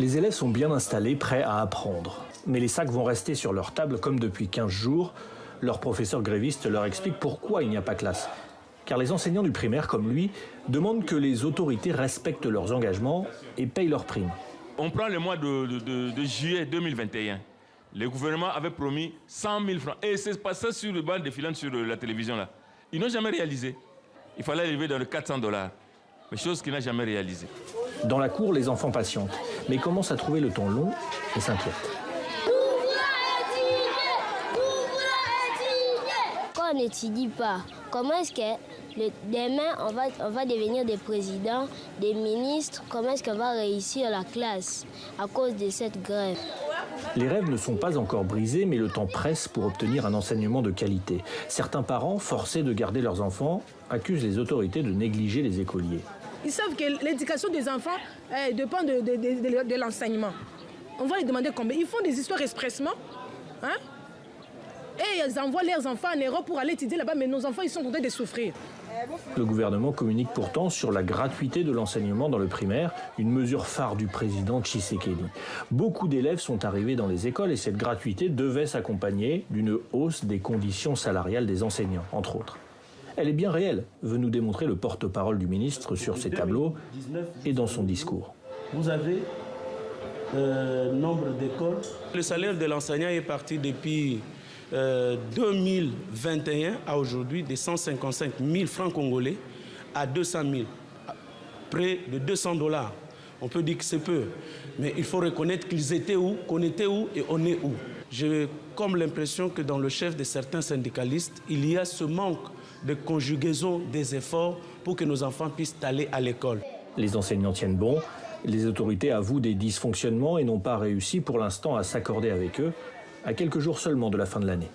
Les élèves sont bien installés, prêts à apprendre. Mais les sacs vont rester sur leur table comme depuis 15 jours. Leur professeur gréviste leur explique pourquoi il n'y a pas classe. Car les enseignants du primaire, comme lui, demandent que les autorités respectent leurs engagements et payent leurs primes. On prend le mois de juillet 2021. Le gouvernement avait promis 100 000 francs. Et c'est passé sur le banc défilant sur la télévision là. Ils n'ont jamais réalisé. Il fallait élever dans les $400. Mais chose qu'il n'a jamais réalisée. Dans la cour, les enfants patientent, mais commencent à trouver le temps long et s'inquiètent. Quand on n'étudie pas, comment est-ce que demain on va devenir des présidents, des ministres? Comment est-ce qu'on va réussir la classe à cause de cette grève? Les rêves ne sont pas encore brisés, mais le temps presse pour obtenir un enseignement de qualité. Certains parents, forcés de garder leurs enfants, accusent les autorités de négliger les écoliers. Ils savent que l'éducation des enfants dépend de l'enseignement. On va les demander combien. Ils font des histoires expressement. Hein? Et ils envoient leurs enfants en Europe pour aller étudier là-bas, mais nos enfants, ils sont en train de souffrir. Le gouvernement communique pourtant sur la gratuité de l'enseignement dans le primaire, une mesure phare du président Tshisekedi. Beaucoup d'élèves sont arrivés dans les écoles et cette gratuité devait s'accompagner d'une hausse des conditions salariales des enseignants, entre autres. Elle est bien réelle, veut nous démontrer le porte-parole du ministre sur ses tableaux et dans son discours. Vous avez nombre d'écoles. Le salaire de l'enseignant est parti depuis 2021 à aujourd'hui de 155 000 francs congolais à 200 000, près de $200. On peut dire que c'est peu, mais il faut reconnaître qu'ils étaient où, qu'on était où et on est où. J'ai comme l'impression que dans le chef de certains syndicalistes, il y a ce manque de conjugaison des efforts pour que nos enfants puissent aller à l'école. Les enseignants tiennent bon, les autorités avouent des dysfonctionnements et n'ont pas réussi pour l'instant à s'accorder avec eux, à quelques jours seulement de la fin de l'année.